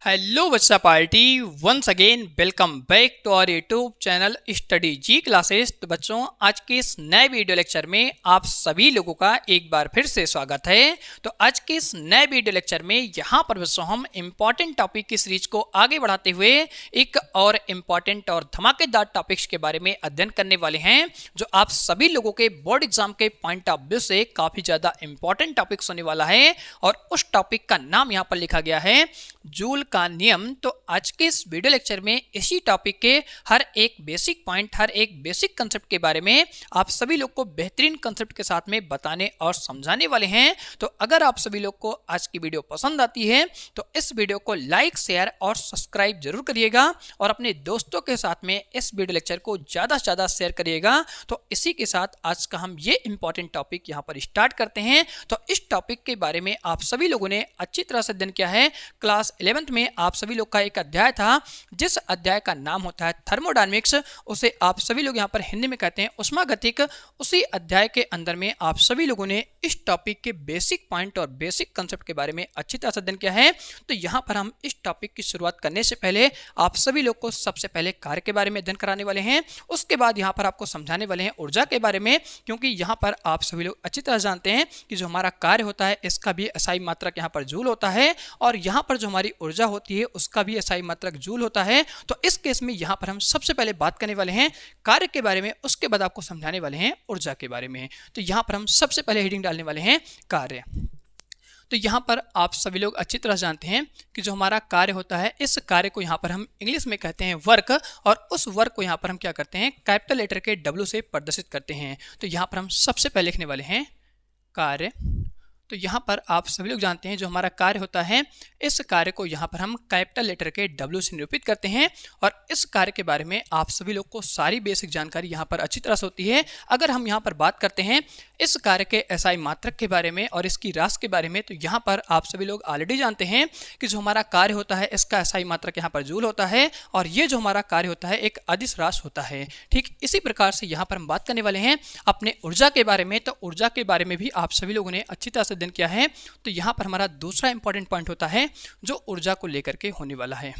Hello बच्चा party, once again welcome back to our YouTube channel study G classes. तो बच्चों, आज के इस नए वीडियो लेक्चर में आप सभी लोगों का एक बार फिर से स्वागत है। तो आज के इस नए वीडियो लेक्चर में यहाँ पर बच्चों हम इम्पॉर्टेंट टॉपिक की सीरीज को आगे बढ़ाते हुए एक और इम्पॉर्टेंट और धमाकेदार टॉपिक्स के बारे में अध्ययन करने वाले हैं, जो आप सभी लोगों के बोर्ड एग्जाम के पॉइंट ऑफ व्यू से काफी ज्यादा इंपॉर्टेंट टॉपिक्स होने वाला है। और उस टॉपिक का नाम यहाँ पर लिखा गया है जूल का नियम। तो आज के इस वीडियो लेक्चर में इसी टॉपिक के हर एक बेसिक पॉइंट, हर एक बेसिक कंसेप्ट के बारे में आप सभी लोग को बेहतरीन कंसेप्ट के साथ में बताने और समझाने वाले हैं। तो अगर आप सभी लोग को आज की वीडियो पसंद आती है तो इस वीडियो को लाइक, शेयर और सब्सक्राइब जरूर करिएगा और अपने दोस्तों के साथ में इस वीडियो लेक्चर को ज्यादा से ज्यादा शेयर करिएगा। तो इसी के साथ आज का हम ये इंपॉर्टेंट टॉपिक यहाँ पर स्टार्ट करते हैं। तो इस टॉपिक के बारे में आप सभी लोगों ने अच्छी तरह से अध्ययन किया है। क्लास 11th में आप सभी लोग का एक अध्याय था जिस अध्याय का नाम होता है थर्मोडायनेमिक्स, उसे आप सभी लोग यहाँ पर हिंदी में कहते हैं उष्मागतिक। उसी अध्याय के अंदर में आप सभी लोगों ने इस टॉपिक के बेसिक पॉइंट और बेसिक कंसेप्ट के बारे में अच्छी तरह से अध्ययन किया है। तो यहाँ पर हम इस टॉपिक की शुरुआत करने से पहले आप सभी लोग को सबसे पहले कार्य के बारे में अध्ययन कराने वाले हैं। उसके बाद यहाँ पर आपको समझाने वाले हैं ऊर्जा के बारे में, क्योंकि यहाँ पर आप सभी लोग अच्छी तरह जानते हैं कि जो हमारा कार्य होता है इसका भी एसआई मात्रक यहाँ पर जूल होता है और यहाँ पर जो हमारी ऊर्जा होती है उसका भी एसआई मात्रक जूल होता है। तो इस केस में यहाँ पर हम सबसे पहले बात करने वाले हैं कार्य के बारे में, उसके बाद आपको समझाने वाले हैं ऊर्जा के बारे में। तो यहाँ पर हम सबसे पहले हेडिंग डालने वाले हैं कार्य। तो यहाँ पर आप सभी लोग अच्छी तरह जानते हैं कि जो हमारा कार्य होता है इस कार्य को यहाँ पर हम इंग्लिश में कहते हैं वर्क, और उस वर्क को यहाँ पर हम क्या करते हैं कैपिटल लेटर के W से प्रदर्शित करते हैं। तो यहाँ पर हम सबसे पहले लिखने वाले हैं कार्य। तो यहाँ पर आप सभी लोग जानते हैं जो हमारा कार्य होता है इस कार्य को यहाँ पर हम कैपिटल लेटर के W से निरूपित करते हैं। और इस कार्य के बारे में आप सभी लोग को सारी बेसिक जानकारी यहाँ पर अच्छी तरह से होती है। अगर हम यहाँ पर बात करते हैं इस कार्य के एसआई मात्रक के बारे में और इसकी राशि के बारे में, तो यहाँ पर आप सभी लोग ऑलरेडी जानते हैं कि जो हमारा कार्य होता है इसका एसआई मात्रक यहाँ पर जूल होता है और ये जो हमारा कार्य होता है एक अदिश राशि होता है। ठीक इसी प्रकार से यहाँ पर हम बात करने वाले हैं अपने ऊर्जा के बारे में। तो ऊर्जा के बारे में भी आप सभी लोगों ने अच्छी तरह से अध्ययन किया है। तो यहाँ पर हमारा दूसरा इंपॉर्टेंट पॉइंट होता है जो ऊर्जा को लेकर के होने वाला है।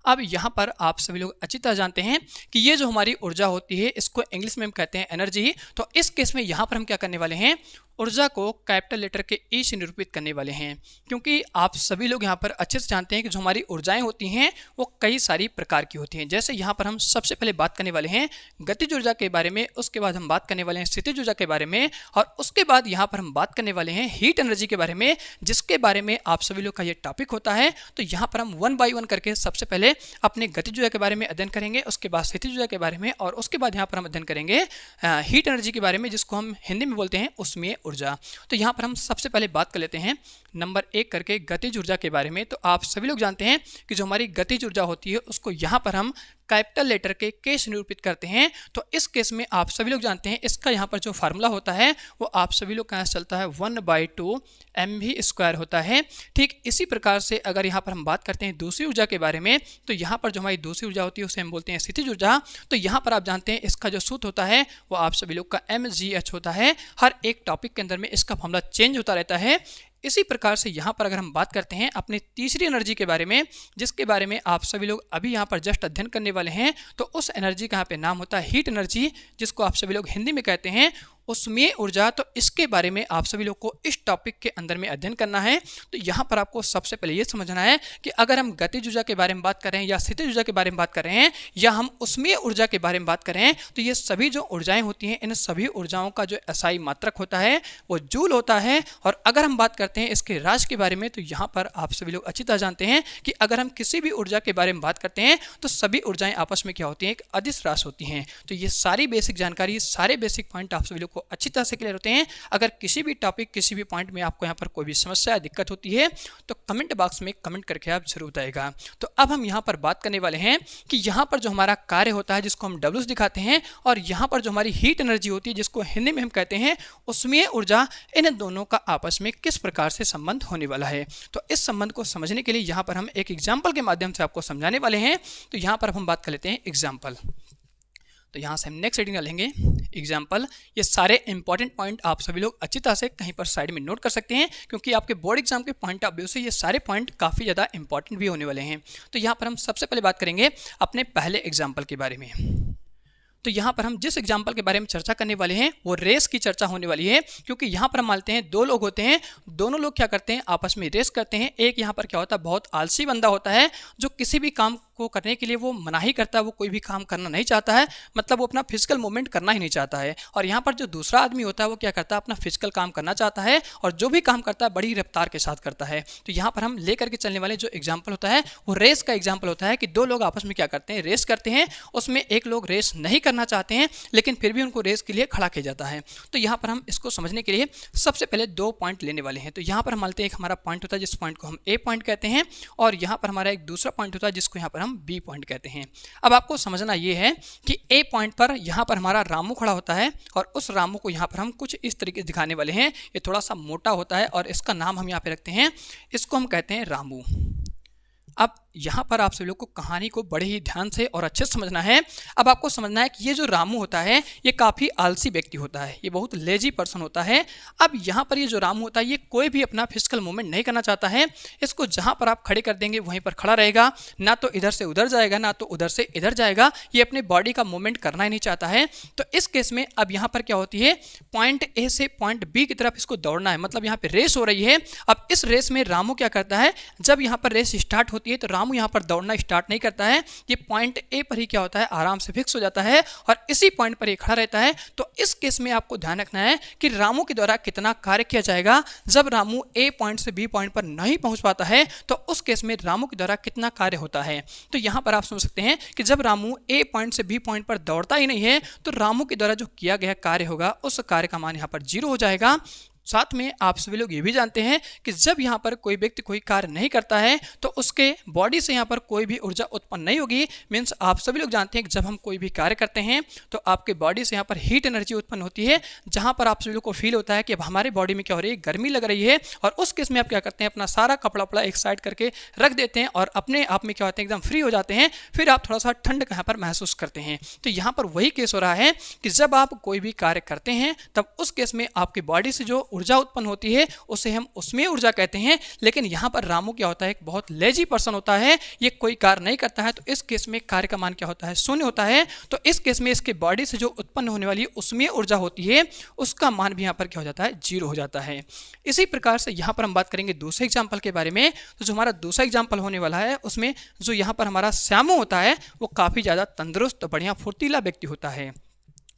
अब यहाँ पर आप सभी लोग अच्छी तरह जानते हैं कि ये जो हमारी ऊर्जा होती है इसको इंग्लिश में हम कहते हैं एनर्जी। तो इस केस में यहाँ पर हम क्या करने वाले हैं ऊर्जा को कैपिटल लेटर के ई से निरूपित करने वाले हैं, क्योंकि आप सभी लोग यहाँ पर अच्छे से जानते हैं कि जो हमारी ऊर्जाएं होती हैं वो कई सारी प्रकार की होती हैं। जैसे यहाँ पर हम सबसे पहले बात करने वाले हैं गतिज ऊर्जा के बारे में, उसके बाद हम बात करने वाले हैं स्थितिज ऊर्जा के बारे में, और उसके बाद यहाँ पर हम बात करने वाले हैं हीट एनर्जी के बारे में, जिसके बारे में आप सभी लोग का ये टॉपिक होता है। तो यहाँ पर हम 1 बाय 1 करके सबसे पहले अपने गतिज ऊर्जा के बारे में अध्ययन करेंगे, उसके बाद स्थितिज ऊर्जा के बारे में, और उसके बाद यहाँ पर हम अध्ययन करेंगे हीट एनर्जी के बारे में, जिसको हम हिंदी में बोलते हैं ऊष्मीय ऊर्जा। तो यहाँ पर हम सबसे पहले बात कर लेते हैं नंबर 1 करके गतिज ऊर्जा के बारे में। तो आप सभी लोग जानते हैं कि जो हमारी गतिज ऊर्जा होती है उसको यहाँ पर हम कैपिटल लेटर के के से निरूपित करते हैं। तो इस केस में आप सभी लोग जानते हैं इसका यहाँ पर जो फार्मूला होता है वो आप सभी लोग कहाँ से चलता है 1/2 mv² होता है। ठीक इसी प्रकार से अगर यहाँ पर हम बात करते हैं दूसरी ऊर्जा के बारे में, तो यहाँ पर जो हमारी दूसरी ऊर्जा होती है उसे हम बोलते हैं स्थितिज ऊर्जा। तो यहाँ पर आप जानते हैं इसका जो सूत्र होता है वो आप सभी लोग का mgh होता है। हर एक टॉपिक के अंदर में इसका फार्मूला चेंज होता रहता है। इसी प्रकार से यहाँ पर अगर हम बात करते हैं अपनी तीसरी एनर्जी के बारे में, जिसके बारे में आप सभी लोग अभी यहाँ पर जस्ट अध्ययन करने वाले हैं, तो उस एनर्जी का यहाँ पे नाम होता है हीट एनर्जी, जिसको आप सभी लोग हिंदी में कहते हैं ऊष्मीय ऊर्जा। तो इसके बारे में आप सभी लोग को इस टॉपिक के अंदर में अध्ययन करना है। तो यहाँ पर आपको सबसे पहले ये समझना है कि अगर हम गतिज ऊर्जा के बारे में बात कर रहे हैं या स्थितिज ऊर्जा के बारे में बात कर रहे हैं या हम ऊष्मीय ऊर्जा के बारे में बात कर रहे हैं, तो ये सभी जो ऊर्जाएं होती हैं इन सभी ऊर्जाओं का जो एसआई मात्रक होता है वो जूल होता है। और अगर हम बात करते हैं इसके राशि के बारे में, तो यहाँ पर आप सभी लोग अच्छी तरह जानते हैं कि अगर हम किसी भी ऊर्जा के बारे में बात करते हैं तो सभी ऊर्जाएं आपस में क्या होती हैं एक अदिश राशि होती हैं। तो ये सारी बेसिक जानकारी, सारे बेसिक पॉइंट आप सभी लोग को अच्छी तरह से क्लियर होते हैं। अगर किसी भी टॉपिक, किसी भी पॉइंट में आपको यहाँ पर कोई भी समस्या या दिक्कत होती है तो कमेंट बॉक्स में कमेंट करके आप जरूर बताइएगा। तो अब हम यहाँ पर बात करने वाले हैं कि यहाँ पर जो हमारा कार्य होता है जिसको हम W दिखाते हैं, और यहाँ पर जो हमारी हीट एनर्जी होती है जिसको हिंदी में हम कहते हैं ऊष्मीय ऊर्जा, इन दोनों का आपस में किस प्रकार से संबंध होने वाला है। तो इस संबंध को समझने के लिए यहाँ पर हम एक एग्जाम्पल के माध्यम से आपको समझाने वाले हैं। तो यहाँ पर हम बात कर लेते हैं एग्जाम्पल। तो यहाँ से हम नेक्स्ट रीडिंग लेंगे एग्जाम्पल। ये सारे इंपॉर्टेंट पॉइंट आप सभी लोग अच्छी तरह से कहीं पर साइड में नोट कर सकते हैं, क्योंकि आपके बोर्ड एग्जाम के पॉइंट ऑफ व्यू से ये सारे पॉइंट काफ़ी ज़्यादा इंपॉर्टेंट भी होने वाले हैं। तो यहाँ पर हम सबसे पहले बात करेंगे अपने पहले एग्जाम्पल के बारे में। तो यहाँ पर हम जिस एग्जाम्पल के बारे में चर्चा करने वाले हैं वो रेस की चर्चा होने वाली है, क्योंकि यहाँ पर हम मानते हैं दो लोग होते हैं, दोनों लोग क्या करते हैं आपस में रेस करते हैं। एक यहाँ पर क्या होता है बहुत आलसी बंदा होता है जो किसी भी काम को करने के लिए वो मनाही करता है, वो कोई भी काम करना नहीं चाहता है, मतलब वो अपना फिजिकल मूवमेंट करना ही नहीं चाहता है। और यहाँ पर जो दूसरा आदमी होता है वो क्या करता है अपना फिजिकल काम करना चाहता है और जो भी काम करता है बड़ी रफ्तार के साथ करता है। तो यहाँ पर हम लेकर के चलने वाले जो एग्जाम्पल होता है वो रेस का एग्जाम्पल होता है कि दो लोग आपस में क्या करते हैं रेस करते हैं। उसमें एक लोग रेस नहीं करना चाहते हैं लेकिन फिर भी उनको रेस के लिए खड़ा किया जाता है। तो यहाँ पर हम इसको समझने के लिए सबसे पहले दो पॉइंट लेने वाले हैं। तो यहाँ पर हम मानते हैं एक हमारा पॉइंट होता है जिस पॉइंट को हम ए पॉइंट कहते हैं, और यहाँ पर हमारा एक दूसरा पॉइंट होता है जिसको यहाँ पर हम बी पॉइंट कहते हैं। अब आपको समझना ये है कि ए पॉइंट पर यहाँ पर हमारा रामू खड़ा होता है और उस रामू को यहाँ पर हम कुछ इस तरीके से दिखाने वाले हैं। ये थोड़ा सा मोटा होता है और इसका नाम हम यहाँ पे रखते हैं, इसको हम कहते हैं रामू। अब यहाँ पर आप सभी लोग को कहानी को बड़े ही ध्यान से और अच्छे से समझना है। अब आपको समझना है कि ये जो रामू होता है ये काफ़ी आलसी व्यक्ति होता है, ये बहुत लेजी पर्सन होता है। अब यहाँ पर ये जो रामू होता है ये कोई भी अपना फिजिकल मूवमेंट नहीं करना चाहता है। इसको जहाँ पर आप खड़े कर देंगे वहीं पर खड़ा रहेगा, ना तो इधर से उधर जाएगा ना तो उधर से इधर जाएगा, ये अपने बॉडी का मूवमेंट करना ही नहीं चाहता है। तो इस केस में अब यहाँ पर क्या होती है पॉइंट ए से पॉइंट बी की तरफ इसको दौड़ना है, मतलब यहाँ पर रेस हो रही है। अब इस रेस में रामू क्या करता है, जब यहाँ पर रेस स्टार्ट होती है तो रामू यहाँ पर दौड़ना स्टार्ट नहीं करता है, ये पॉइंट ए पर ही क्या होता है आराम से फिक्स हो जाता है और इसी पॉइंट पर ये खड़ा रहता है। तो इस केस में आपको ध्यान रखना है कि रामू के द्वारा कितना कार्य किया जाएगा। जब रामू ए पॉइंट से बी पॉइंट पर नहीं पहुंच पाता है तो उस केस में रामू के द्वारा कितना कार्य होता है। तो यहाँ पर आप समझ सकते हैं कि जब रामू ए पॉइंट से बी पॉइंट पर दौड़ता ही नहीं है तो रामू के द्वारा जो किया गया कार्य होगा उस कार्य का मान यहाँ पर 0 हो जाएगा। साथ में आप सभी लोग ये भी जानते हैं कि जब यहाँ पर कोई व्यक्ति कोई कार्य नहीं करता है तो उसके बॉडी से यहाँ पर कोई भी ऊर्जा उत्पन्न नहीं होगी। मीन्स आप सभी लोग जानते हैं कि जब हम कोई भी कार्य करते हैं तो आपके बॉडी से यहाँ पर हीट एनर्जी उत्पन्न होती है, जहाँ पर आप सभी लोग को फील होता है कि अब हमारे बॉडी में क्या हो रही है गर्मी लग रही है। और उस केस में आप क्या करते हैं अपना सारा कपड़ा वपड़ा एक साइड करके रख देते हैं और अपने आप में क्या होते हैं एकदम फ्री हो जाते हैं, फिर आप थोड़ा सा ठंड यहाँ पर महसूस करते हैं। तो यहाँ पर वही केस हो रहा है कि जब आप कोई भी कार्य करते हैं तब उस केस में आपकी बॉडी से जो ऊर्जा उत्पन्न होती है उसे हम उसमें ऊर्जा कहते हैं। लेकिन यहाँ पर रामू क्या होता है एक बहुत लेजी पर्सन होता है, ये कोई कार्य नहीं करता है, तो इस केस में कार्य का मान क्या होता है 0 होता है। तो इस केस में इसके बॉडी से जो उत्पन्न होने वाली उसमें ऊर्जा होती है उसका मान भी यहाँ पर क्या हो जाता है 0 हो जाता है। इसी प्रकार से यहाँ पर हम बात करेंगे दूसरे एग्जाम्पल के बारे में। तो जो हमारा दूसरा एग्जाम्पल होने वाला है उसमें जो यहाँ पर हमारा श्यामू होता है वो काफ़ी ज़्यादा तंदुरुस्त बढ़िया फुर्तीला व्यक्ति होता है।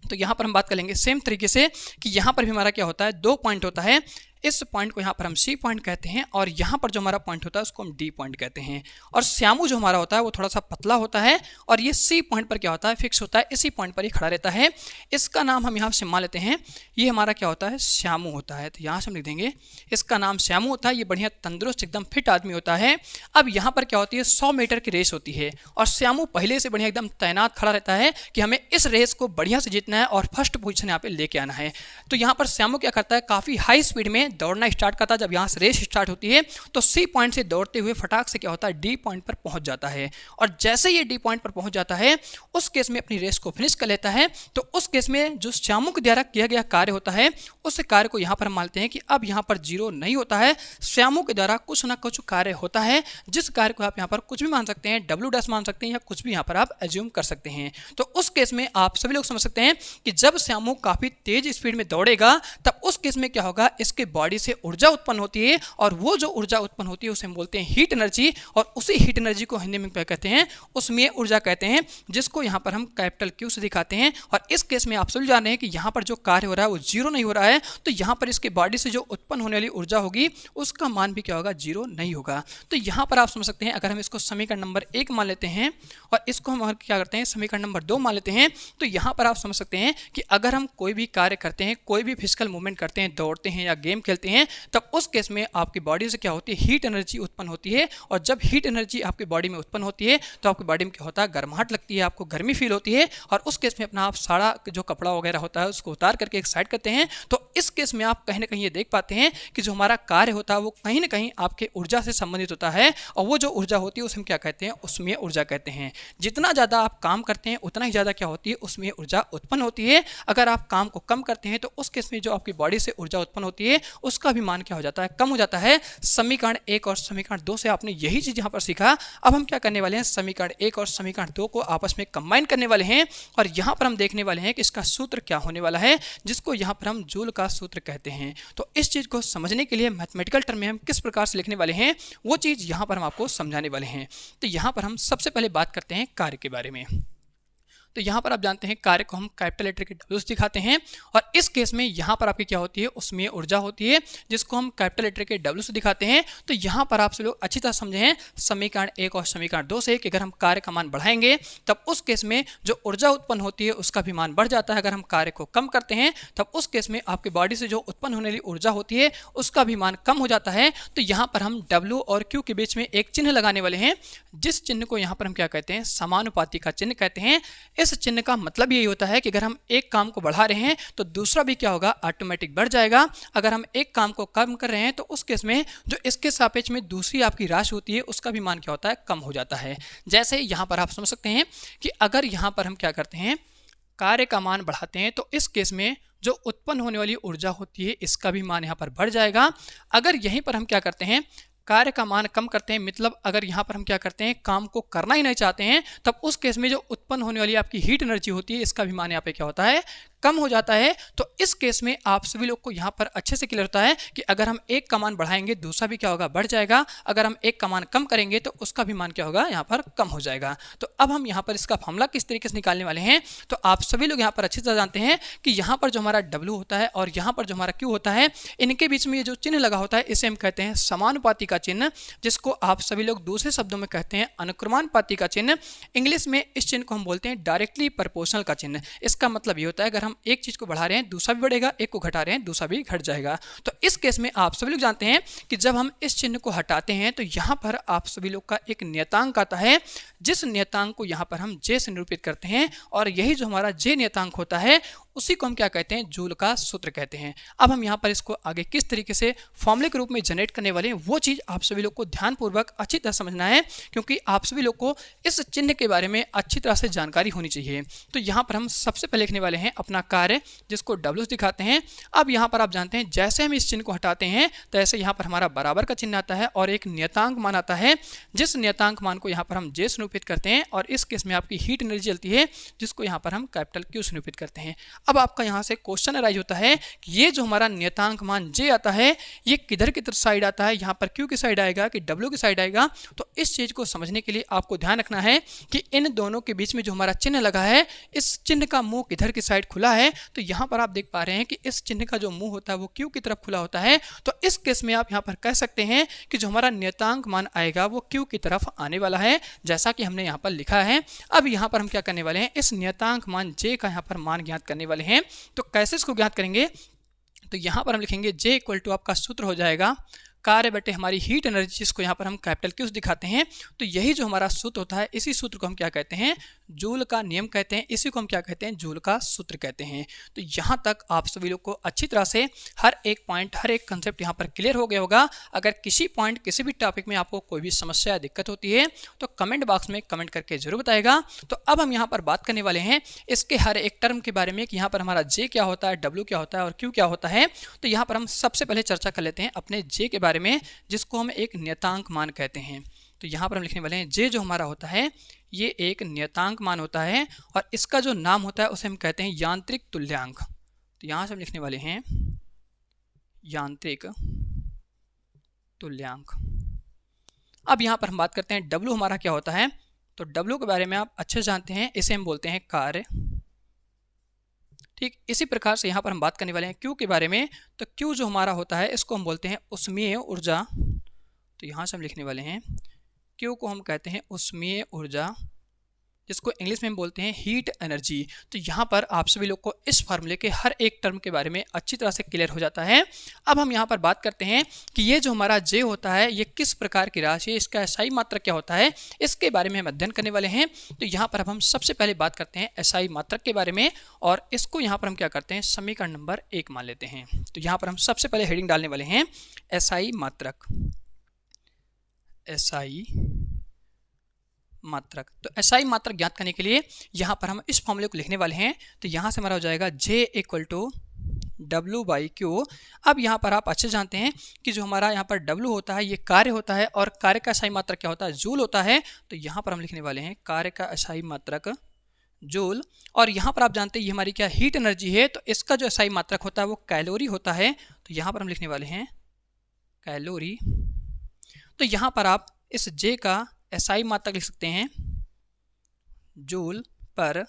तो यहाँ पर हम बात कर लेंगे सेम तरीके से कि यहाँ पर भी हमारा क्या होता है 2 पॉइंट होता है। इस पॉइंट को यहाँ पर हम सी पॉइंट कहते हैं और यहाँ पर जो हमारा पॉइंट होता है उसको हम डी पॉइंट कहते हैं। और श्यामू जो हमारा होता है वो थोड़ा सा पतला होता है और ये सी पॉइंट पर क्या होता है फिक्स होता है, इसी पॉइंट पर ही खड़ा रहता है। इसका नाम हम यहाँ से मान लेते हैं, ये हमारा क्या होता है श्यामू होता है। तो यहाँ से हम लिख देंगे इसका नाम श्यामू होता है, ये बढ़िया तंदुरुस्त एकदम फिट आदमी होता है। अब यहाँ पर क्या होती है 100 मीटर की रेस होती है और श्यामू पहले से बढ़िया एकदम तैनात खड़ा रहता है कि हमें इस रेस को बढ़िया से जीतना है और फर्स्ट पोजीशन यहाँ पे लेके आना है। तो यहाँ पर श्यामू क्या करता है काफ़ी हाई स्पीड में दौड़ना स्टार्ट करता है। जब यहाँ से रेस स्टार्ट होती है तो सी पॉइंट से दौड़ते हुए फटाक से क्या होता है डी पॉइंट पर पहुंच जाता है और जैसे ये डी पॉइंट पर पहुंच जाता है उस केस में अपनी रेस को फिनिश कर लेता है। तो उस केस में जो श्यामू के द्वारा किया गया कार्य होता है उस कार्य को यहाँ पर हम मानते हैं कि अब यहाँ पर 0 नहीं होता है, श्यामू के द्वारा कुछ ना कुछ कार्य होता है, जिस कार्य को आप यहाँ पर कुछ भी मान सकते हैं, W' मान सकते हैं या कुछ भी यहाँ पर आप एज्यूम कर सकते हैं। तो उस केस में आप सभी लोग समझ सकते हैं कि जब श्यामू काफ़ी तेज स्पीड में दौड़ेगा तब उस केस में क्या होगा इसके बॉडी से ऊर्जा उत्पन्न होती है और वो जो ऊर्जा उत्पन्न होती है उसे हम बोलते हैं हीट एनर्जी। और उसी हीट एनर्जी को हिंदी में क्या कहते हैं उसमें ऊर्जा कहते हैं, जिसको यहाँ पर हम कैपिटल Q से दिखाते हैं। और इस केस में आप सभी जान रहे हैं कि यहाँ पर जो कार्य हो रहा है वो 0 नहीं हो रहा है, तो यहाँ पर इसके बॉडी से जो उत्पन्न होने वाली ऊर्जा होगी उसका मान भी क्या होगा 0 नहीं होगा। तो यहाँ पर आप समझ सकते हैं अगर हम इसको समीकरण नंबर 1 मान लेते हैं और इसको हम क्या करते हैं समीकरण नंबर 2 मान लेते हैं, तो यहाँ पर आप समझ सकते हैं कि अगर हम कोई भी कार्य करते हैं, कोई भी फिजिकल मूवमेंट करते हैं, दौड़ते हैं या गेम खेलते हैं तब उस केस में आपकी बॉडी से क्या होती है, हीट एनर्जी उत्पन्न होती है। और जब हीट एनर्जी आपकी बॉडी में उत्पन्न होती है तो आपकी बॉडी में क्या होता है, गर्माहट लगती है, आपको गर्मी फील होती है। और उस केस में अपना आप सारा जो कपड़ा वगैरह होता है उसको उतार करके एक साइड करते हैं। तो इस केस में आप कहीं ना कहीं ये देख पाते हैं कि जो हमारा कार्य होता है वो कहीं ना कहीं आपके ऊर्जा से संबंधित होता है। और वो जो ऊर्जा होती है उसे हम क्या कहते हैं, उसमें ऊर्जा कहते हैं। जितना ज़्यादा आप काम करते हैं उतना ही ज़्यादा क्या होती है, उसमें ऊर्जा उत्पन्न होती है। अगर आप काम को कम करते हैं तो उस केस में जो आपकी बॉडी से ऊर्जा उत्पन्न होती है उसका भी मान क्या हो जाता है, कम हो जाता है। समीकरण 1 और समीकरण 2 से आपने यही चीज़ यहाँ पर सीखा। अब हम क्या करने वाले हैं, समीकरण 1 और समीकरण 2 को आपस में कंबाइन करने वाले हैं। और यहाँ पर हम देखने वाले हैं कि इसका सूत्र क्या होने वाला है, जिसको यहाँ पर हम जूल का सूत्र कहते हैं। तो इस चीज़ को समझने के लिए मैथमेटिकल टर्म में हम किस प्रकार से लिखने वाले हैं वो चीज़ यहाँ पर हम आपको समझाने वाले हैं। तो यहाँ पर हम सबसे पहले बात करते हैं कार्य के बारे में। तो यहाँ पर आप जानते हैं कार्य को हम कैपिटल लेटर के W से दिखाते हैं। और इस केस में यहाँ पर आपकी क्या होती है, उसमें ऊर्जा होती है जिसको हम कैपिटल लेटर के W से दिखाते हैं। तो यहाँ पर आप सब लोग अच्छी तरह समझे हैं समीकरण 1 और समीकरण 2 से कि अगर हम कार्य का मान बढ़ाएंगे तब उस केस में जो ऊर्जा उत्पन्न होती है उसका भी मान बढ़ जाता है। अगर हम कार्य को कम करते हैं तब उस केस में आपकी बॉडी से जो उत्पन्न होने वाली ऊर्जा होती है उसका भी मान कम हो जाता है। तो यहाँ पर हम W और Q के बीच में एक चिन्ह लगाने वाले हैं, जिस चिन्ह को यहाँ पर हम क्या कहते हैं, समानुपाती का चिन्ह कहते हैं। इस चिन्ह का मतलब यही होता है कि अगर हम एक काम को बढ़ा रहे हैं तो दूसरा भी क्या होगा, ऑटोमेटिक बढ़ जाएगा। अगर हम एक काम को कम कर रहे हैं तो उस केस में जो इसके सापेक्ष में दूसरी आपकी राशि होती है उसका भी मान क्या होता है, कम हो जाता है। जैसे यहाँ पर आप समझ सकते हैं कि अगर यहाँ पर हम क्या करते हैं, कार्य का मान बढ़ाते हैं तो इस केस में जो उत्पन्न होने वाली ऊर्जा होती है इसका भी मान यहाँ पर बढ़ जाएगा। अगर यहीं पर हम क्या करते हैं, कार्य का मान कम करते हैं, मतलब अगर यहाँ पर हम क्या करते हैं, काम को करना ही नहीं चाहते हैं, तब उस केस में जो उत्पन्न होने वाली आपकी हीट एनर्जी होती है इसका भी मान यहाँ पे क्या होता है, कम हो जाता है। तो इस केस में आप सभी लोग को यहाँ पर अच्छे से क्लियर होता है कि अगर हम एक का मान बढ़ाएंगे दूसरा भी क्या होगा, बढ़ जाएगा। अगर हम एक का मान कम करेंगे तो उसका भी मान क्या होगा, यहाँ पर कम हो जाएगा। तो अब हम यहाँ पर इसका फॉर्मूला किस तरीके से निकालने वाले हैं, तो आप सभी लोग यहाँ पर अच्छी तरह जानते हैं कि यहाँ पर जो हमारा W होता है और यहाँ पर जो हमारा Q होता है, इनके बीच में ये जो चिन्ह लगा होता है इसे हम कहते हैं समानुपाती का चिन्ह, जिसको आप सभी लोग दूसरे शब्दों में कहते हैं अनुक्रमानुपाती का चिन्ह। इंग्लिश में इस चिन्ह को हम बोलते हैं डायरेक्टली प्रोपोर्शनल का चिन्ह। इसका मतलब ये होता है अगर हम एक चीज को बढ़ा रहे हैं दूसरा भी बढ़ेगा, एक को घटा रहे हैं दूसरा भी घट जाएगा। तो इस केस में आप सभी लोग जानते हैं कि जब हम इस चिन्ह को हटाते हैं तो यहाँ पर आप सभी लोग का एक नियतांक आता है, जिस नियतांक को यहाँ पर हम J से निरूपित करते हैं। और यही जो हमारा J नियतांक होता है उसी को हम क्या कहते हैं, जूल का सूत्र कहते हैं। अब हम यहाँ पर इसको आगे किस तरीके से फॉर्मूले के रूप में जनरेट करने वाले हैं वो चीज़ आप सभी लोग को ध्यानपूर्वक अच्छी तरह समझना है, क्योंकि आप सभी लोग को इस चिन्ह के बारे में अच्छी तरह से जानकारी होनी चाहिए। तो यहाँ पर हम सबसे पहले लिखने वाले हैं अपना कार्य, जिसको W दिखाते हैं। अब यहाँ पर आप जानते हैं जैसे हम इस चिन्ह को हटाते हैं तो ऐसे यहाँ पर हमारा बराबर का चिन्ह आता है और एक नियतांक मान आता है, जिस नियतांक मान को यहाँ पर हम J से निरूपित करते हैं। और इस केस में आपकी हीट एनर्जी चलती है जिसको यहाँ पर हम कैपिटल Q से निरूपित करते हैं। अब आपका यहाँ से क्वेश्चन अराइज होता है कि ये जो हमारा नियतांक मान J आता है ये किधर की तरफ साइड आता है, यहाँ पर Q की साइड आएगा कि W की साइड आएगा। तो इस चीज़ को समझने के लिए आपको ध्यान रखना है कि इन दोनों के बीच में जो हमारा चिन्ह लगा है इस चिन्ह का मुंह किधर की साइड खुला है। तो यहाँ पर आप देख पा रहे हैं कि इस चिन्ह का जो मुंह होता है वो Q की तरफ खुला होता है। तो इस केस में आप यहाँ पर कह सकते हैं कि जो हमारा नियतांक मान आएगा वो Q की तरफ आने वाला है, जैसा कि हमने यहाँ पर लिखा है। अब यहाँ पर हम क्या करने वाले हैं, इस नियतांक मान J का यहाँ पर मान ज्ञात करने वाले हैं। तो कैसे इसको ज्ञात करेंगे, तो यहाँ पर हम लिखेंगे J इक्वल टू आपका सूत्र हो जाएगा कार्य बटे हमारी हीट एनर्जी, जिसको यहाँ पर हम कैपिटल Q दिखाते हैं। तो यही जो हमारा सूत्र होता है इसी सूत्र को हम क्या कहते हैं, जूल का नियम कहते हैं। इसी को हम क्या कहते हैं, जूल का सूत्र कहते हैं। तो यहाँ तक आप सभी लोग को अच्छी तरह से हर एक पॉइंट, हर एक कंसेप्ट यहाँ पर क्लियर हो गया होगा। अगर किसी पॉइंट, किसी भी टॉपिक में आपको कोई भी समस्या या दिक्कत होती है तो कमेंट बॉक्स में कमेंट करके जरूर बताएगा। तो अब हम यहाँ पर बात करने वाले हैं इसके हर एक टर्म के बारे में कि यहाँ पर हमारा J क्या होता है, W क्या होता है और Q क्या होता है। तो यहाँ पर हम सबसे पहले चर्चा कर लेते हैं अपने J के बारे में, जिसको हम एक नियतांक मान कहते हैं। तो यहाँ पर हम लिखने वाले हैं J जो हमारा होता है ये एक नियतांक मान होता है और इसका जो नाम होता है उसे हम कहते हैं यांत्रिक तुल्यांक। तो यहाँ से हम लिखने वाले हैं यांत्रिक तुल्यांक। अब यहाँ पर हम बात करते हैं W हमारा क्या होता है। तो W के बारे में आप अच्छे जानते हैं, इसे हम बोलते हैं कार्य। ठीक इसी प्रकार से यहाँ पर हम बात करने वाले हैं Q के बारे में। तो Q जो हमारा होता है इसको हम बोलते हैं ऊष्मीय ऊर्जा। तो यहाँ से हम लिखने वाले हैं Q को हम कहते हैं ऊष्मीय ऊर्जा। जिसको इंग्लिश में हम बोलते हैं हीट एनर्जी। तो यहाँ पर आप सभी लोग को इस फार्मूले के हर एक टर्म के बारे में अच्छी तरह से क्लियर हो जाता है। अब हम यहाँ पर बात करते हैं कि ये जो हमारा जे होता है ये किस प्रकार की राशि है, इसका एसआई मात्रक क्या होता है, इसके बारे में हम अध्ययन करने वाले हैं। तो यहाँ पर अब हम सबसे पहले बात करते हैं एसआई मात्रक के बारे में, और इसको यहाँ पर हम क्या करते हैं, समीकरण नंबर 1 मान लेते हैं। तो यहाँ पर हम सबसे पहले हेडिंग डालने वाले हैं एसआई मात्रक। एसआई मात्रक, तो एसआई मात्रक ज्ञात करने के लिए यहाँ पर हम इस फॉर्मूले को लिखने वाले हैं। तो यहाँ से हमारा हो जाएगा J इक्वल टू W/Q। अब यहाँ पर आप अच्छे जानते हैं कि जो हमारा यहाँ पर W होता है ये कार्य होता है, और कार्य का एसआई मात्रक क्या होता है, जूल होता है। तो यहाँ पर हम लिखने वाले हैं कार्य का एसआई मात्रक जूल। और यहाँ पर आप जानते हैं ये हमारी क्या हीट एनर्जी है, तो इसका जो एसआई मात्रक होता है वो कैलोरी होता है। तो यहाँ पर हम लिखने वाले हैं कैलोरी। तो यहाँ पर आप इस J का एसआई मात्रक लिख सकते हैं जूल पर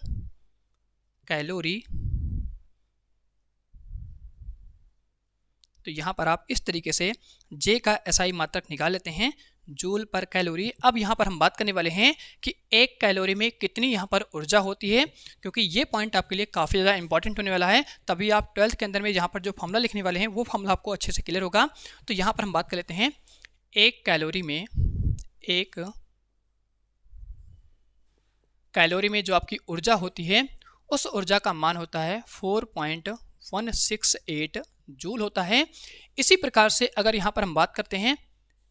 कैलोरी। तो यहाँ पर आप इस तरीके से J का एसआई मात्रक निकाल लेते हैं जूल पर कैलोरी। अब यहाँ पर हम बात करने वाले हैं कि एक कैलोरी में कितनी यहाँ पर ऊर्जा होती है, क्योंकि ये पॉइंट आपके लिए काफ़ी ज़्यादा इंपॉर्टेंट होने वाला है। तभी आप 12th के अंदर में यहाँ पर जो फॉर्मूला लिखने वाले हैं वो फॉर्मूला आपको अच्छे से क्लियर होगा। तो यहाँ पर हम बात कर लेते हैं एक कैलोरी में जो आपकी ऊर्जा होती है उस ऊर्जा का मान होता है 4.168 जूल होता है। इसी प्रकार से अगर यहाँ पर हम बात करते हैं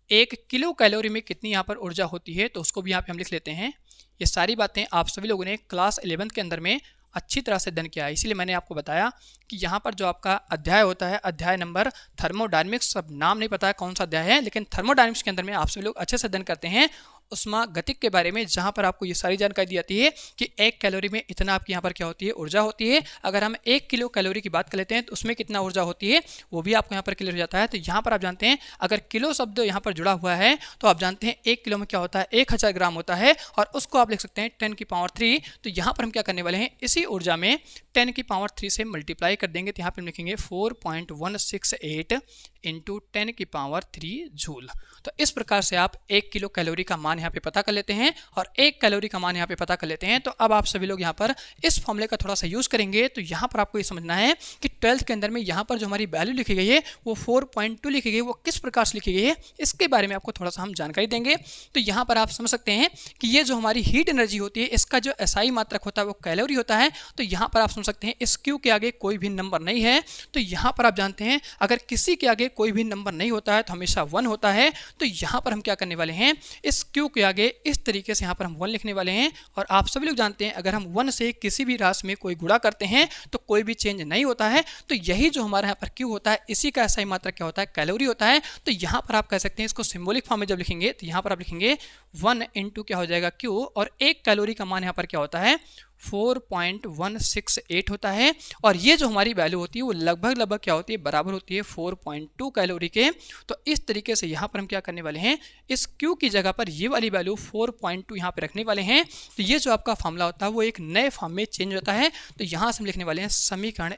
1 किलो कैलोरी में कितनी यहाँ पर ऊर्जा होती है, तो उसको भी यहाँ पे हम लिख लेते हैं। ये सारी बातें आप सभी लोगों ने क्लास 11th के अंदर में अच्छी तरह से अध्ययन किया है, इसीलिए मैंने आपको बताया कि यहाँ पर जो आपका अध्याय होता है, अध्याय नंबर थर्मोडायनेमिक्स, सब नाम नहीं पता है कौन सा अध्याय है, लेकिन थर्मोडायनेमिक्स के अंदर में आप सभी लोग अच्छे से अध्ययन करते हैं उष्मागतिक के बारे में, जहाँ पर आपको ये सारी जानकारी दी जाती है कि 1 कैलोरी में इतना आपकी यहाँ पर क्या होती है, ऊर्जा होती है। अगर हम 1 किलो कैलोरी की बात कर लेते हैं तो उसमें कितना ऊर्जा होती है वो भी आपको यहाँ पर क्लियर हो जाता है। तो यहाँ पर आप जानते हैं अगर किलो शब्द यहाँ पर जुड़ा हुआ है तो आप जानते हैं 1 किलो में क्या होता है, 1000 ग्राम होता है, और उसको आप लिख सकते हैं 10 की पावर 3। तो यहाँ पर हम क्या करने वाले हैं, इसी ऊर्जा में 10 की पावर 3 से मल्टीप्लाई कर देंगे। तो यहाँ पर हम लिखेंगे 4.168 इंटू 10 की पावर 3 जूल। तो इस प्रकार से आप 1 किलो कैलोरी का मान यहाँ पे पता कर लेते हैं और 1 कैलोरी का मान यहाँ पे पता कर लेते हैं। तो अब आप सभी लोग यहाँ पर इस फॉर्मूले का थोड़ा सा यूज़ करेंगे। तो यहाँ पर आपको ये समझना है कि 12th के अंदर में यहाँ पर जो हमारी वैल्यू लिखी गई है वो 4.2 लिखी गई है, वो किस प्रकार से लिखी गई है इसके बारे में आपको थोड़ा सा हम जानकारी देंगे। तो यहाँ पर आप समझ सकते हैं कि ये जो हमारी हीट एनर्जी होती है इसका जो एसआई मात्रक होता है वो कैलोरी होता है। तो यहाँ पर आप समझ सकते हैं इस क्यू के आगे कोई भी नंबर नहीं है। तो यहाँ पर आप जानते हैं अगर किसी के आगे कोई भी नंबर नहीं होता है तो हमेशा 1 होता है। तो यहाँ पर हम क्या करने वाले हैं, इस क्यू के आगे इस तरीके से यहाँ पर हम 1 लिखने वाले हैं। और आप सभी लोग जानते हैं अगर हम 1 से किसी भी राशि में कोई गुणा करते हैं तो कोई भी चेंज नहीं होता है। तो यही जो हमारे यहाँ पर क्यू होता है इसी का एसआई मात्रक क्या होता है, कैलोरी होता है। तो यहाँ पर आप कह सकते हैं इसको सिंबॉलिक फॉर्म में जब लिखेंगे तो यहाँ पर आप लिखेंगे 1 इंटू क्या हो जाएगा क्यू, और 1 कैलोरी का मान यहाँ पर क्या होता है 4.168 होता है। और ये जो हमारी वैल्यू होती है वो लगभग क्या होती है, बराबर होती है 4.2 कैलोरी के। तो इस तरीके से यहाँ पर हम क्या करने वाले हैं, इस Q की जगह पर ये वाली वैल्यू 4.2 यहाँ पे रखने वाले हैं। तो ये जो आपका फॉर्मूला होता है वो एक नए फॉर्म में चेंज होता है। तो यहाँ से हम लिखने वाले हैं समीकरण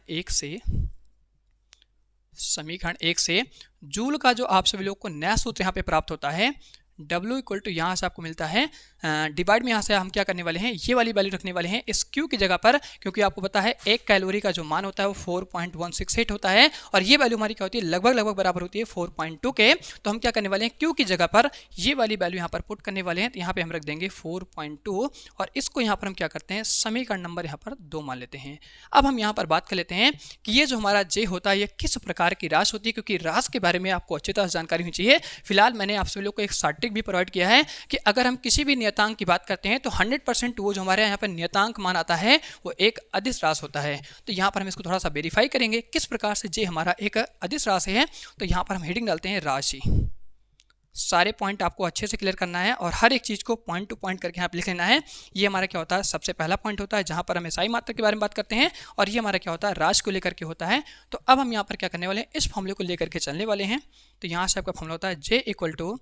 1 से जूल का जो आप सभी लोग को नया सूत्र यहाँ पे प्राप्त होता है W इक्वल टू यहाँ से आपको मिलता है डिवाइड में यहाँ से हम क्या करने वाले हैं, ये वाली वैल्यू रखने वाले हैं इस Q की जगह पर, क्योंकि आपको पता है 1 कैलोरी का जो मान होता है वो 4.168 होता है और ये वैल्यू हमारी क्या होती है, लगभग बराबर होती है 4.2 के। तो हम क्या करने वाले हैं, Q की जगह पर ये वाली वैल्यू यहाँ पर पुट करने वाले हैं। तो यहाँ पे हम रख देंगे 4.2 और इसको यहाँ पर हम क्या करते हैं, समीकरण नंबर यहाँ पर 2 मान लेते हैं। अब हम यहाँ पर बात कर लेते हैं कि ये जो हमारा J होता है ये किस प्रकार की राशि होती है, क्योंकि राशि के बारे में आपको अच्छी तरह जानकारी होनी चाहिए। फिलहाल मैंने आप सभी लोग को एक भी प्रोवाइड किया है कि अगर हम किसी भी नियतांक की बात करते हैं तो 100% वो जो हमारे यहाँ पर नियतांक मान आता है वो एक अदिश राशि होता है। तो यहाँ पर हम इसको थोड़ा सा वेरीफाई करेंगे किस प्रकार से जे हमारा एक अदिश राशि है। तो यहाँ पर हम हेडिंग डालते हैं राशि। सारे पॉइंट आपको अच्छे से क्लियर करना है और हर एक चीज़ को पॉइंट टू पॉइंट करके यहाँ पे लिख लेना है। ये हमारा क्या होता है, सबसे पहला पॉइंट होता है जहाँ पर हम एसआई मात्रक के बारे में बात करते हैं, और ये हमारा क्या होता है, राशि को लेकर के होता है। तो अब हम यहाँ पर क्या करने वाले हैं, इस फॉर्मूले को लेकर के चलने वाले हैं। तो यहाँ से आपका फॉर्मूला होता है J equal to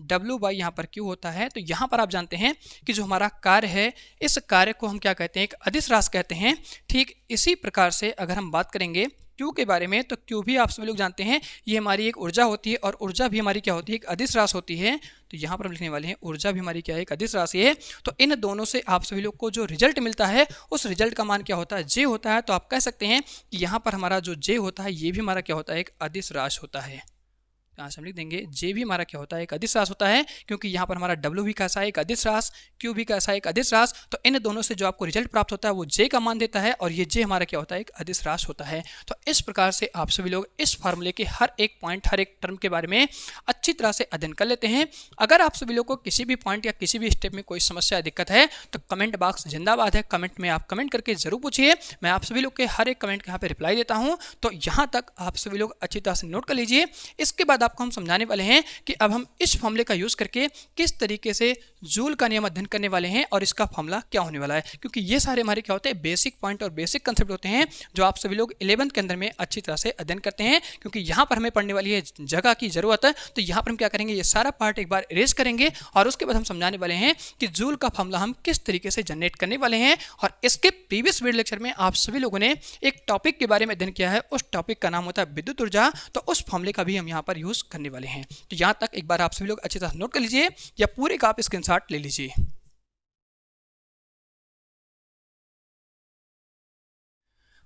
W by यहाँ पर Q होता है। तो यहाँ पर आप जानते हैं कि जो हमारा कार्य है इस कार्य को हम क्या कहते हैं, एक अदिश राशि कहते हैं। ठीक इसी प्रकार से अगर हम बात करेंगे क्यू के बारे में, तो क्यू भी आप सभी लोग जानते हैं ये हमारी एक ऊर्जा होती है, और ऊर्जा भी हमारी क्या होती है, एक अदिश राशि होती है। तो यहाँ पर हम लिखने वाले हैं ऊर्जा भी हमारी क्या है, एक अदिश राशि है। तो इन दोनों से आप सभी लोग को जो रिजल्ट मिलता है उस रिजल्ट का मान क्या होता है, जे होता है। तो आप कह सकते हैं कि यहाँ पर हमारा जो जे होता है ये भी हमारा क्या होता है, एक अदिश राशि होता है। यहाँ से हम लिख देंगे जे भी हमारा क्या होता है, एक अदिश राशि होता है, क्योंकि यहाँ पर हमारा डब्ल्यू भी कैसा है, एक अदिश राशि, क्यू भी कैसा है, एक अदिश राशि। तो इन दोनों से जो आपको रिजल्ट प्राप्त होता है वो जे का मान देता है, और ये जे हमारा क्या होता है, एक अदिश राशि होता है। तो इस प्रकार से आप सभी लोग इस फार्मूले के हर एक पॉइंट, हर एक टर्म के बारे में अच्छी तरह से अध्ययन कर लेते हैं। अगर आप सभी लोग को किसी भी पॉइंट या किसी भी स्टेप में कोई समस्या दिक्कत है तो कमेंट बॉक्स जिंदाबाद है, कमेंट में आप कमेंट करके जरूर पूछिए, मैं आप सभी लोग के हर एक कमेंट के यहाँ पे रिप्लाई देता हूँ। तो यहाँ तक आप सभी लोग अच्छी तरह से नोट कर लीजिए। इसके बाद आपको हम समझाने वाले हैं कि अब हम इस फॉर्मूले का यूज करके किस तरीके से जूल का नियम अध्ययन करने वाले हैं और इसका फॉर्मूला क्या होने वाला है, क्योंकि ये सारे हमारे क्या होते हैं, बेसिक पॉइंट और बेसिक कंसेप्ट होते हैं जो आप सभी लोग 11th के अंदर में अच्छी तरह से अध्ययन करते हैं। क्योंकि यहाँ पर हमें पढ़ने वाली है जगह की जरूरत है, तो यहाँ पर हम क्या करेंगे, ये सारा पार्ट एक बार इरेज करेंगे और उसके बाद हम समझाने वाले हैं कि जूल का फॉर्मूला हम किस तरीके से जनरेट करने वाले हैं। और इसके प्रीवियस वीडियो लेक्चर में आप सभी लोगों ने एक टॉपिक के बारे में अध्ययन किया है, उस टॉपिक का नाम होता है विद्युत ऊर्जा। तो उस फॉर्मूले का भी हम यहाँ पर यूज करने वाले हैं। तो यहाँ तक एक बार आप सभी लोग अच्छी तरह नोट कर लीजिए या पूरे का आप स्क्रीनशॉट ले लीजिए।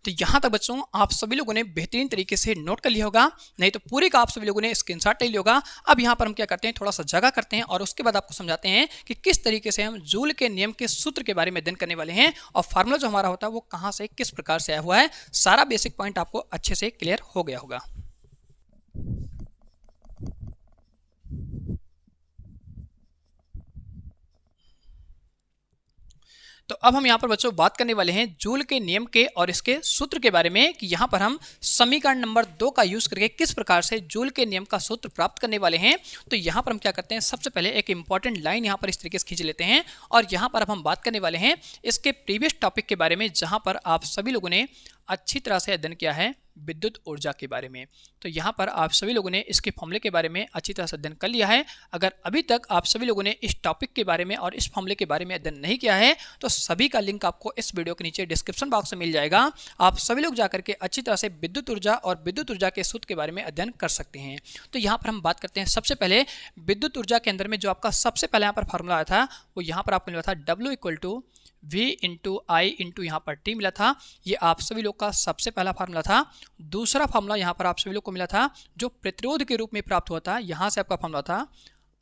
तो यहाँ तक बच्चों आप सभी लोगों ने बेहतरीन तरीके से नोट कर लिया होगा, नहीं तो पूरे का आप सभी लोगों ने स्क्रीनशॉट ले लिया होगा। अब यहाँ पर हम क्या करते हैं, थोड़ा सा जगह करते हैं और उसके बाद आपको समझाते हैं कि किस तरीके से हम जूल के नियम के सूत्र के बारे में अध्ययन करने वाले हैं और फार्मूला जो हमारा होता है वो कहाँ से किस प्रकार से आया हुआ है। सारा बेसिक पॉइंट आपको अच्छे से क्लियर हो गया होगा। तो अब हम यहाँ पर बच्चों बात करने वाले हैं जूल के नियम के और इसके सूत्र के बारे में, कि यहाँ पर हम समीकरण नंबर 2 का यूज करके किस प्रकार से जूल के नियम का सूत्र प्राप्त करने वाले हैं। तो यहाँ पर हम क्या करते हैं, सबसे पहले एक इंपॉर्टेंट लाइन यहाँ पर इस तरीके से खींच लेते हैं और यहाँ पर अब हम बात करने वाले हैं इसके प्रीवियस टॉपिक के बारे में, जहाँ पर आप सभी लोगों ने अच्छी तरह से अध्ययन किया है विद्युत ऊर्जा के बारे में। तो यहाँ पर आप सभी लोगों ने इसके फॉर्मूले के बारे में अच्छी तरह से अध्ययन कर लिया है। अगर अभी तक आप सभी लोगों ने इस टॉपिक के बारे में और इस फॉर्मूले के बारे में अध्ययन नहीं किया है तो सभी का लिंक आपको इस वीडियो के नीचे डिस्क्रिप्शन बॉक्स में मिल जाएगा। आप सभी लोग जाकर के अच्छी तरह से विद्युत ऊर्जा और विद्युत ऊर्जा के सूत्र के बारे में अध्ययन कर सकते हैं। तो यहाँ पर हम बात करते हैं सबसे पहले विद्युत ऊर्जा के अंदर में जो आपका सबसे पहले यहाँ पर फॉर्मूला आया था वो यहाँ पर आपको मिला था W = V × I × यहाँ पर T मिला था। ये आप सभी लोग का सबसे पहला फार्मूला था। दूसरा फार्मूला यहाँ पर आप सभी लोग को मिला था जो प्रतिरोध के रूप में प्राप्त हुआ था, यहाँ से आपका फार्मूला था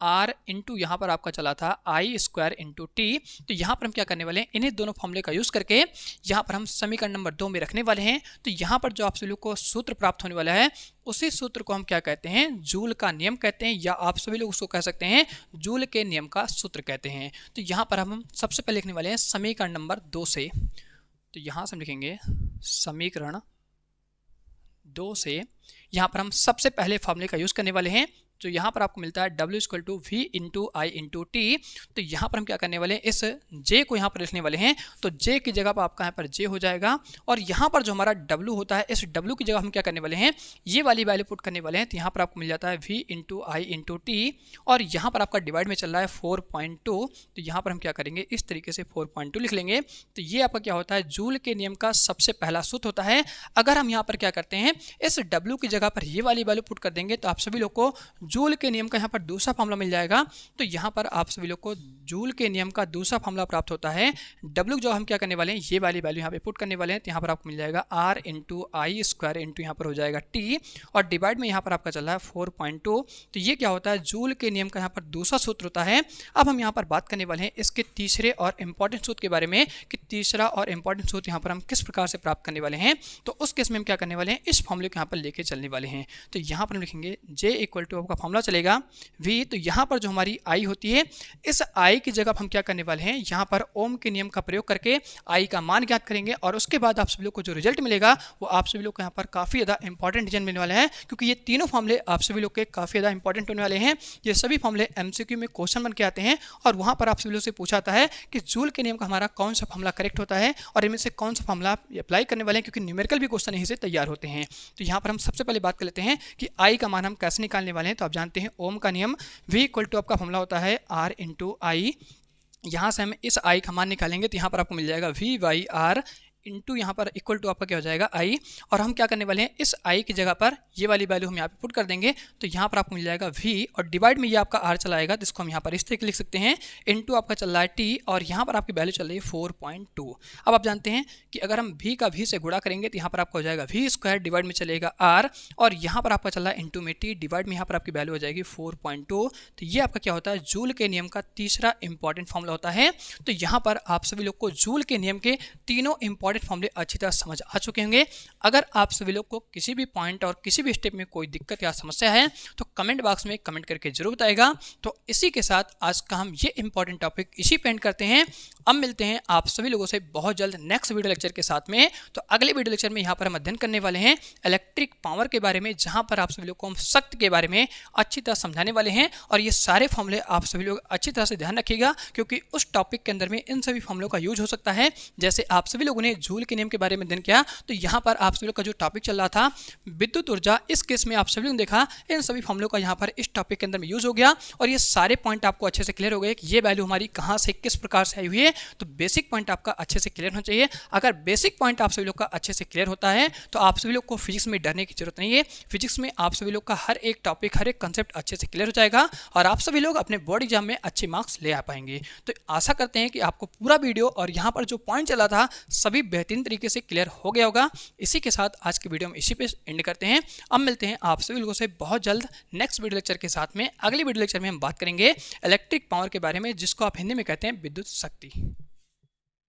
R × यहाँ पर आपका चला था I² × T। तो यहाँ पर हम क्या करने वाले हैं, इन्हीं दोनों फॉर्मूले का यूज़ करके यहाँ पर हम समीकरण नंबर 2 में रखने वाले हैं। तो यहाँ पर जो आप सभी लोग को सूत्र प्राप्त होने वाला है उसी सूत्र को हम क्या कहते हैं, जूल का नियम कहते हैं, या आप सभी लोग उसको कह सकते हैं जूल के नियम का सूत्र कहते हैं। तो यहाँ पर हम सबसे पहले लिखने वाले हैं समीकरण नंबर 2 से। तो यहाँ से हम लिखेंगे समीकरण 2 से, यहाँ पर हम सबसे पहले फॉर्मूले का यूज़ करने वाले हैं जो यहाँ पर आपको मिलता है W = V × I × T। तो यहाँ पर हम क्या करने वाले हैं, इस J को यहाँ पर लिखने वाले हैं। तो J की जगह पर आपका यहाँ पर J हो जाएगा और यहाँ पर जो हमारा W होता है इस W की जगह हम क्या करने वाले हैं, ये वाली वैल्यू पुट करने वाले हैं। तो यहाँ पर आपको मिल जाता है V × I × T और यहाँ पर आपका डिवाइड में चल रहा है 4.2। तो यहाँ पर हम क्या करेंगे, इस तरीके से 4.2 लिख लेंगे। तो ये आपका क्या होता है, जूल के नियम का सबसे पहला सूत्र होता है। अगर हम यहाँ पर क्या करते हैं, इस W की जगह पर ये वाली वैल्यू पुट कर देंगे तो आप सभी लोग को जूल के नियम का यहाँ पर दूसरा फॉर्मूला मिल जाएगा। तो यहाँ पर आप सभी लोग को जूल के नियम का दूसरा फॉर्मूला प्राप्त होता है। W जो हम क्या करने वाले हैं, ये वाली वैल्यू यहाँ पे पुट करने वाले हैं। तो यहाँ पर आपको मिल जाएगा R × I² × यहाँ पर हो जाएगा T और डिवाइड में यहाँ पर आपका चल रहा है 4.2। तो ये क्या होता है, जूल के नियम का यहाँ पर दूसरा सूत्र होता है। अब हम यहाँ पर बात करने वाले हैं इसके तीसरे और इंपॉर्टेंट सूत्र के बारे में, कि तीसरा और इंपॉर्टेंट सूत्र यहाँ पर हम किस प्रकार से प्राप्त करने वाले हैं। तो उस केस में हम क्या करने वाले हैं, इस फॉर्मूले को यहाँ पर लेके चलने वाले हैं। तो यहाँ पर हम लिखेंगे J = आपका फॉर्मूला चलेगा V। तो यहाँ पर जो हमारी I होती है, इस I की जगह हम क्या करने वाले हैं, यहाँ पर ओम के नियम का प्रयोग करके I का मान ज्ञात करेंगे और उसके बाद आप सभी लोग को जो रिजल्ट मिलेगा वो आप सभी लोग को यहाँ पर काफ़ी ज़्यादा इंपॉर्टेंट रिजल्ट मिलने वाला है, क्योंकि ये तीनों फॉर्मूले आप सभी लोग के काफ़ी ज़्यादा इंपॉर्टेंट होने वाले हैं। ये सभी फॉर्मूले MCQ में क्वेश्चन बन के आते हैं और वहाँ पर आप सभी लोग से पूछा जाता है कि जूल के नियम का हमारा कौन सा फॉर्मूला करेक्ट होता है और इनमें से कौन सा फॉर्मूला आप अप्लाई करने वाले हैं, क्योंकि न्यूमेरिकल भी क्वेश्चन यहीं से तैयार होते हैं। तो यहाँ पर हम सबसे पहले बात कर लेते हैं कि I का मान हम कैसे निकालने वाले हैं। तो आप जानते हैं ओम का नियम, V = आपका फॉर्मूला होता है R × I। यहाँ से हम इस I का मान निकालेंगे तो यहाँ पर आपको मिल जाएगा V/R इंटू यहाँ पर इक्वल टू आपका क्या हो जाएगा आई, और हम क्या करने वाले हैं इस आई की जगह पर ये वाली वैल्यू हम यहाँ पे पुट कर देंगे, तो यहाँ पर आपको मिल जाएगा वी और डिवाइड में ये आपका आर चला आएगा, जिसको हम यहाँ पर इस तरीके लिख सकते हैं, इंटू आपका चल रहा है टी और यहाँ पर आपकी वैल्यू चल रही है 4.2। अब आप जानते हैं कि अगर हम वी का वी से गुणा करेंगे तो यहाँ पर आपका हो जाएगा वी स्क्वायर, डिवाइड में चलेगा आर और यहाँ पर आपका चल रहा है इंटू में टी, डिवाइड में यहाँ पर आपकी वैल्यू हो जाएगी 4.2। तो ये आपका क्या होता है जूल के नियम का तीसरा इंपॉर्टेंट फॉर्मूला होता है। तो यहाँ पर आप सभी लोग को जूल के नियम के तीनों इंपॉर्टेंट फॉर्मूले अच्छी तरह समझ आ चुके होंगे। अगर आप सभी लोग को किसी भी पॉइंट और किसी भी स्टेप में कोई दिक्कत या समस्या है तो कमेंट बॉक्स में कमेंट करके जरूर बताएगा। तो इसी के साथ आज का हम ये इंपॉर्टेंट टॉपिक इसी पे एंड करते हैं। अब मिलते हैं आप सभी लोगों से बहुत जल्द नेक्स्ट वीडियो लेक्चर के साथ में। तो अगले वीडियो लेक्चर में यहाँ पर हम अध्ययन करने वाले हैं इलेक्ट्रिक पावर के बारे में, जहाँ पर आप सभी लोग को हम शक्ति के बारे में अच्छी तरह समझाने वाले हैं। और ये सारे फॉर्मूले आप सभी लोग अच्छी तरह से ध्यान रखिएगा, क्योंकि उस टॉपिक के अंदर में इन सभी फॉर्मूलों का यूज हो सकता है। जैसे आप सभी लोगों ने जूल के नियम के बारे में अध्ययन किया, तो यहाँ पर आप सभी लोग का जो टॉपिक चल रहा था विद्युत ऊर्जा, इस केस में आप सभी लोगों ने देखा इन सभी फॉर्मूलों का यहाँ पर इस टॉपिक के अंदर में यूज हो गया और ये सारे पॉइंट आपको अच्छे से क्लियर हो गए कि ये वैल्यू हमारी कहाँ से किस प्रकार से आई हुई है। तो बेसिक पॉइंट आपका अच्छे से क्लियर होना चाहिए। अगर बेसिक पॉइंट आप सभी लोग का अच्छे से क्लियर होता है तो आप सभी लोग को फिजिक्स में डरने की जरूरत नहीं है। फिजिक्स में आप सभी लोग का हर एक टॉपिक, हर एक कंसेप्ट अच्छे से क्लियर हो जाएगा और आप सभी लोग अपने बोर्ड एग्जाम में अच्छे मार्क्स ले आ पाएंगे। तो आशा करते हैं कि आपको पूरा वीडियो और यहाँ पर जो पॉइंट चला था सभी बेहतरीन तरीके से क्लियर हो गया होगा। इसी के साथ आज की वीडियो हम इसी पे एंड करते हैं। अब मिलते हैं आप सभी लोगों से बहुत जल्द नेक्स्ट वीडियो लेक्चर के साथ में। अगली वीडियो लेक्चर में हम बात करेंगे इलेक्ट्रिक पावर के बारे में, जिसको आप हिंदी में कहते हैं विद्युत शक्ति।